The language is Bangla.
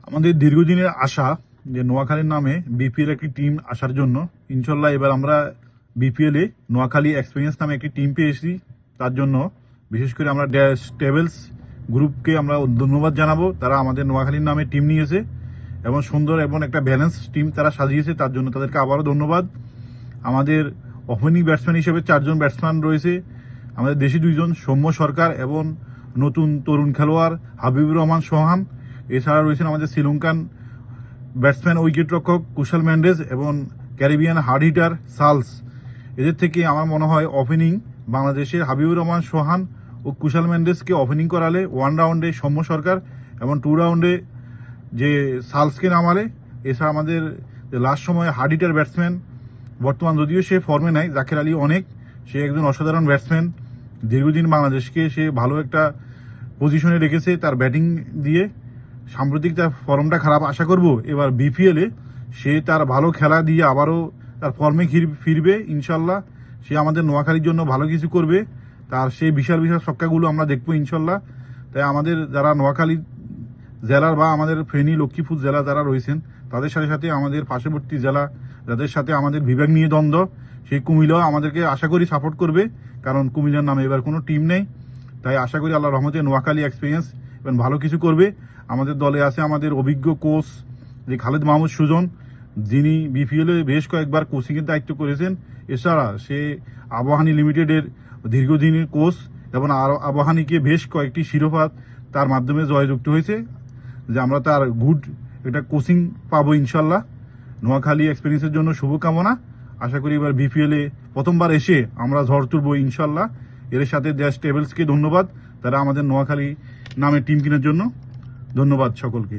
আমাদের দীর্ঘদিনের আশা যে নোয়াখালীর নামে বিপিএল একটি টিম আসার জন্য ইনশাল্লাহ এবার আমরা বিপিএল এ নোয়াখালী এক্সপিরিয়েন্স নামে একটি টিম পেয়েছি। তার জন্য বিশেষ করে আমরা ড্যাশ টেবলস গ্রুপকে আমরা ধন্যবাদ জানাবো। তারা আমাদের নোয়াখালীর নামে টিম নিয়েছে এবং সুন্দর এবং একটা ব্যালেন্স টিম তারা সাজিয়েছে, তার জন্য তাদেরকে আবারও ধন্যবাদ। আমাদের ওপেনিং ব্যাটসম্যান হিসেবে 4 জন ব্যাটসম্যান রয়েছে, আমাদের দেশি 2 জন সৌম্য সরকার এবং নতুন তরুণ খেলোয়াড় হাবিবুর রহমান সোহান। এছাড়া রয়েছেন আমাদের শ্রীলঙ্কান ব্যাটসম্যান উইকেট রক্ষক কুশল মেন্ডেজ এবং ক্যারিবিয়ান হার্ড হিটার সালস। এদের থেকে আমার মনে হয় ওপেনিং বাংলাদেশের হাবিবুর রহমান সোহান ও কুশল মেন্ডেজকে ওপেনিং করালে 1 রাউন্ডে সৌম্য সরকার এবং 2 রাউন্ডে যে সালসকে নামালে, এছাড়া আমাদের লাস্ট সময়ে হার্ড হিটার ব্যাটসম্যান বর্তমান যদিও সে ফর্মে নাই, জাকের আলী অনেক, সে একজন অসাধারণ ব্যাটসম্যান। দীর্ঘদিন বাংলাদেশকে সে ভালো একটা পজিশনে রেখেছে তার ব্যাটিং দিয়ে। সাম্প্রতিক তার ফর্মটা খারাপ, আশা করব এবার বিপিএল এ সে তার ভালো খেলা দিয়ে আবারও তার ফর্মে ফিরবে ইনশাল্লাহ। সে আমাদের নোয়াখালীর জন্য ভালো কিছু করবে, তার সেই বিশাল বিশাল ছক্কাগুলো আমরা দেখবো ইনশাল্লাহ। তাই আমাদের যারা নোয়াখালী জেলার বা আমাদের ফেনী লক্ষ্মীপুর জেলা যারা রয়েছেন তাদের সাথে সাথে আমাদের পার্শ্ববর্তী জেলা যাদের সাথে আমাদের বিভাগ নিয়ে দ্বন্দ্ব, সেই কুমিল্লাও আমাদেরকে আশা করি সাপোর্ট করবে, কারণ কুমিল্লার নামে এবার কোনো টিম নেই। তাই আশা করি আল্লাহর রহমতে নোয়াখালী এক্সপিরিয়েন্স এবং ভালো কিছু করবে। আমাদের দলে আছে আমাদের অভিজ্ঞ কোচ যে খালেদ মাহমুদ সুজন, যিনি বিপিএল এ বেশ কয়েকবার কোচিংয়ের দায়িত্ব করেছেন। এছাড়া সে আবাহানী লিমিটেডের দীর্ঘদিনের কোচ এবং আবাহানীকে বেশ কয়েকটি শিরোপা তার মাধ্যমে জয়যুক্ত হয়েছে, যে আমরা তার গুড একটা কোচিং পাবো ইনশাল্লাহ। নোয়াখালী এক্সপিরিয়েন্সের জন্য শুভকামনা। আশা করি এবার বিপিএল এ প্রথমবার এসে আমরা ঝড় তুলবো ইনশাল্লাহ। এর সাথে ড্যাশ টেবলসকে ধন্যবাদ, তারা আমাদের নোয়াখালী নামে টিম কেনার জন্য। ধন্যবাদ সকলকে।